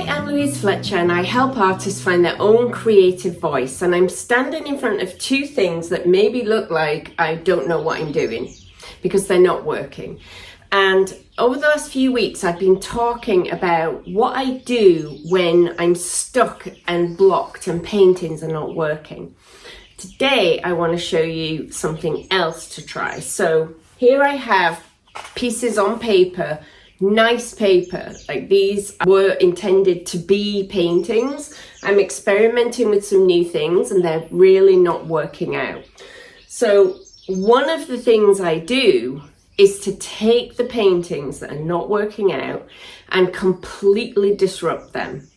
I'm Louise Fletcher and I help artists find their own creative voice, and I'm standing in front of two things that maybe look like I don't know what I'm doing because they're not working. And over the last few weeks I've been talking about what I do when I'm stuck and blocked and paintings are not working. Today I want to show you something else to try. So here I have pieces on paper, nice paper, like these were intended to be paintings. I'm experimenting with some new things and they're really not working out. So one of the things I do is to take the paintings that are not working out and completely disrupt them.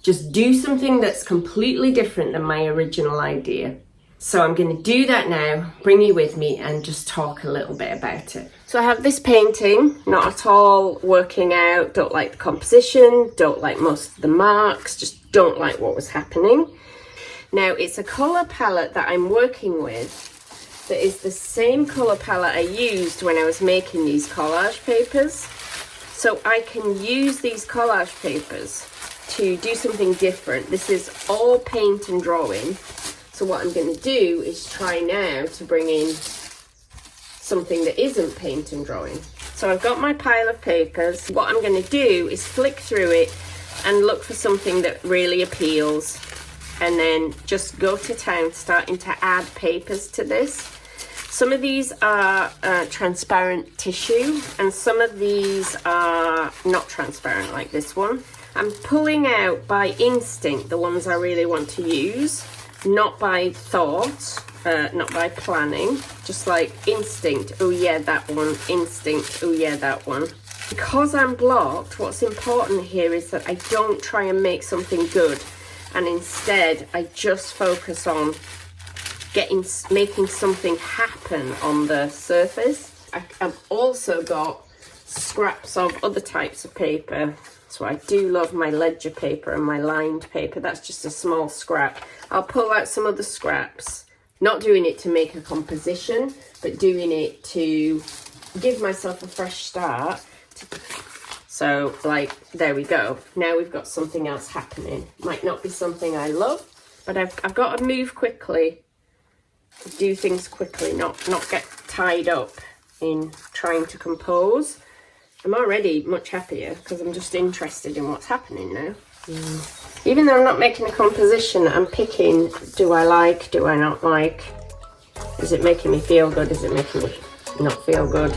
Just do something that's completely different than my original idea. So I'm going to do that now, bring you with me and just talk a little bit about it. So I have this painting, not at all working out, don't like the composition, don't like most of the marks, just don't like what was happening. Now it's a colour palette that I'm working with that is the same colour palette I used when I was making these collage papers. So I can use these collage papers to do something different. This is all paint and drawing. So what I'm going to do is try now to bring in something that isn't paint and drawing. So I've got my pile of papers. What I'm going to do is flick through it and look for something that really appeals, and then just go to town starting to add papers to this. Some of these are transparent tissue and some of these are not transparent, like this one. I'm pulling out by instinct the ones I really want to use, not by thought, not by planning, just like instinct. Oh yeah, that one. Instinct. Oh yeah, that one. Because I'm blocked, what's important here is that I don't try and make something good, and instead I just focus on making something happen on the surface. I've also got scraps of other types of paper. So I do love my ledger paper and my lined paper. That's just a small scrap. I'll pull out some other scraps, not doing it to make a composition, but doing it to give myself a fresh start. So like, there we go. Now we've got something else happening. Might not be something I love, but I've got to move quickly, do things quickly, not get tied up in trying to compose. I'm already much happier because I'm just interested in what's happening now. Even though I'm not making a composition, I'm picking, do I like, do I not like? Is it making me feel good? Is it making me not feel good?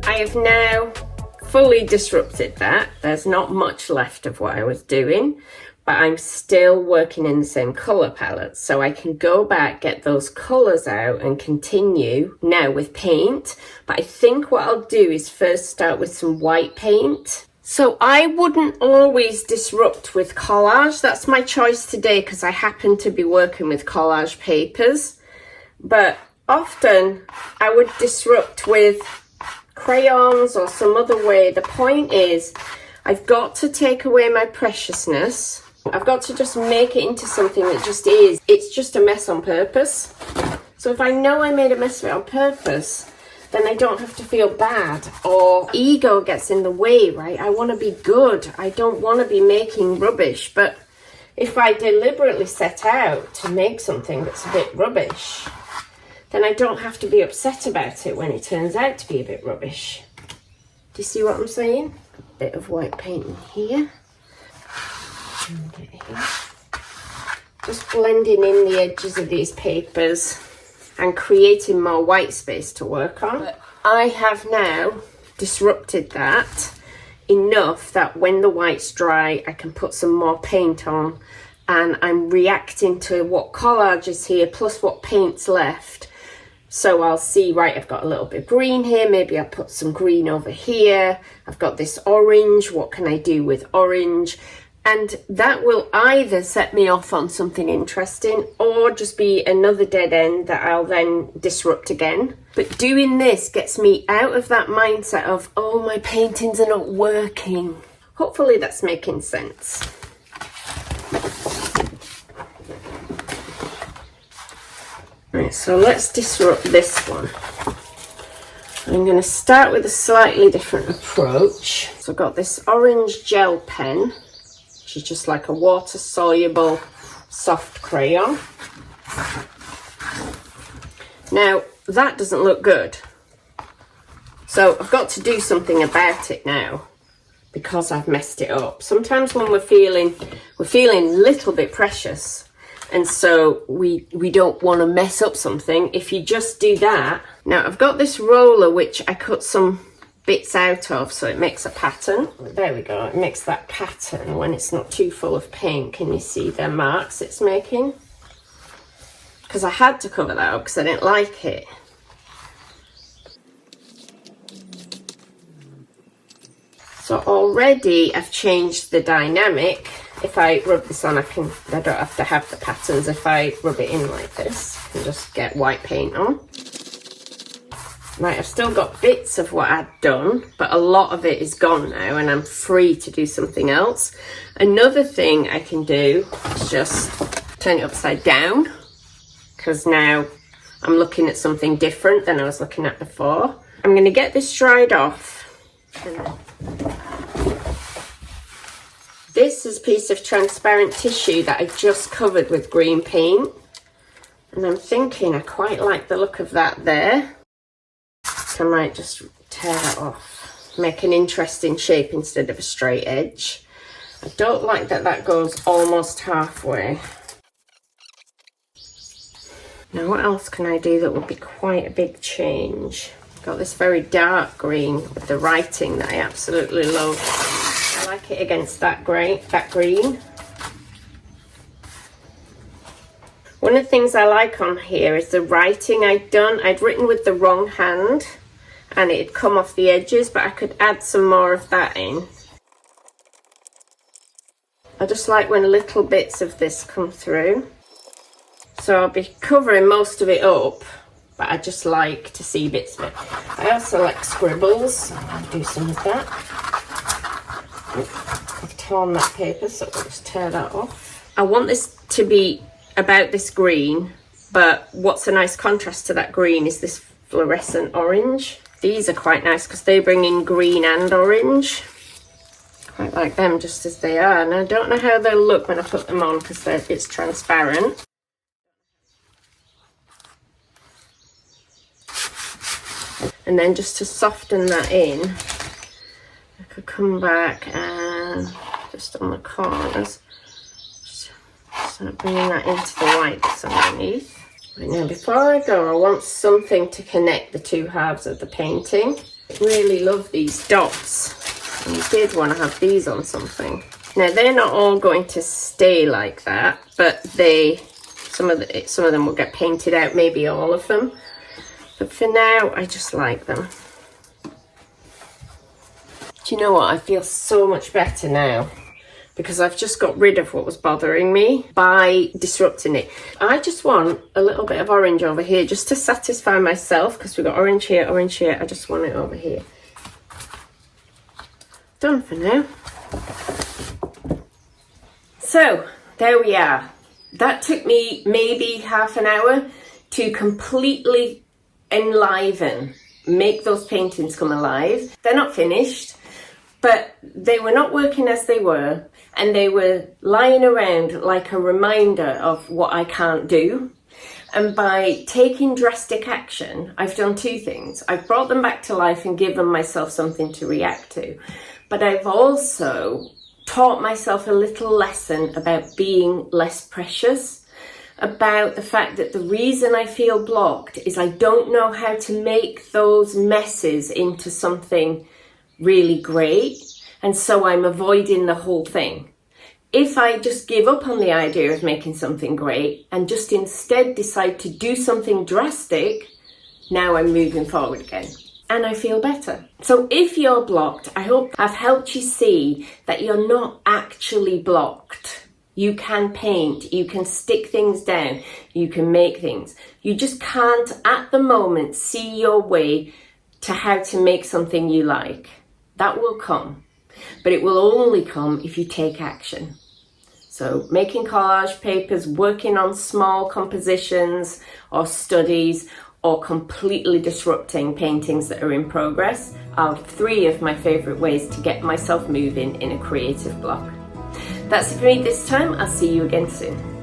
I have now fully disrupted that. There's not much left of what I was doing, but I'm still working in the same colour palette. So I can go back, get those colours out and continue now with paint. But I think what I'll do is first start with some white paint. So I wouldn't always disrupt with collage. That's my choice today because I happen to be working with collage papers. But often I would disrupt with crayons or some other way. The point is, I've got to take away my preciousness. I've got to just make it into something that just is. It's just a mess on purpose. So if I know I made a mess of it on purpose, then I don't have to feel bad or ego gets in the way, right? I want to be good. I don't want to be making rubbish. But if I deliberately set out to make something that's a bit rubbish, then I don't have to be upset about it when it turns out to be a bit rubbish. Do you see what I'm saying? A bit of white paint in here. And get here. Just blending in the edges of these papers and creating more white space to work on. But I have now disrupted that enough that when the white's dry, I can put some more paint on, and I'm reacting to what collage is here plus what paint's left. So I'll see, right, I've got a little bit of green here, maybe I'll put some green over here. I've got this orange, what can I do with orange? And that will either set me off on something interesting or just be another dead end that I'll then disrupt again. But doing this gets me out of that mindset of, oh, my paintings are not working. Hopefully that's making sense. Right, so let's disrupt this one. I'm going to start with a slightly different approach. So I've got this orange gel pen, which is just like a water-soluble soft crayon. Now, that doesn't look good. So I've got to do something about it now because I've messed it up. Sometimes when we're feeling a little bit precious, and so we don't want to mess up something. If you just do that. Now I've got this roller which I cut some bits out of so it makes a pattern. There we go, it makes that pattern when it's not too full of paint. Can you see the marks it's making? Because I had to cover that up because I didn't like it. So already I've changed the dynamic. If I rub this on, I don't have to have the patterns. If I rub it in like this, I can just get white paint on. Right, I've still got bits of what I'd done, but a lot of it is gone now and I'm free to do something else. Another thing I can do is just turn it upside down, because now I'm looking at something different than I was looking at before. I'm going to get this dried off. This is a piece of transparent tissue that I just covered with green paint. And I'm thinking I quite like the look of that there. So I might just tear that off. Make an interesting shape instead of a straight edge. I don't like that that goes almost halfway. Now what else can I do that would be quite a big change? I've got this very dark green with the writing that I absolutely love. I like it against that green. One of the things I like on here is the writing I'd written with the wrong hand and it'd come off the edges, but I could add some more of that in. I just like when little bits of this come through. So I'll be covering most of it up, but I just like to see bits of it. I also like scribbles. I'll do some of that. I've torn that paper, so I'll just tear that off. I want this to be about this green, but what's a nice contrast to that green is this fluorescent orange. These are quite nice because they bring in green and orange. Quite like them just as they are. And I don't know how they'll look when I put them on because it's transparent. And then just to soften that in, I could come back and just on the corners, just start bringing that into the white that's underneath. Right, now before I go, I want something to connect the two halves of the painting. I really love these dots. And you did want to have these on something. Now they're not all going to stay like that, but some of them will get painted out, maybe all of them. But for now, I just like them. Do you know what? I feel so much better now because I've just got rid of what was bothering me by disrupting it. I just want a little bit of orange over here just to satisfy myself because we've got orange here, orange here. I just want it over here. Done for now. So, there we are. That took me maybe half an hour to completely enliven, make those paintings come alive. They're not finished, but they were not working as they were, and they were lying around like a reminder of what I can't do. And by taking drastic action, I've done two things. I've brought them back to life and given myself something to react to, but I've also taught myself a little lesson about being less precious, about the fact that the reason I feel blocked is I don't know how to make those messes into something really great, and so I'm avoiding the whole thing. If I just give up on the idea of making something great and just instead decide to do something drastic, now I'm moving forward again. and I feel better. So if you're blocked, I hope I've helped you see that you're not actually blocked. You can paint, you can stick things down, you can make things. You just can't at the moment see your way to how to make something you like. That will come, but it will only come if you take action. So making collage papers, working on small compositions or studies, or completely disrupting paintings that are in progress are 3 of my favourite ways to get myself moving in a creative block. That's it for me this time. I'll see you again soon.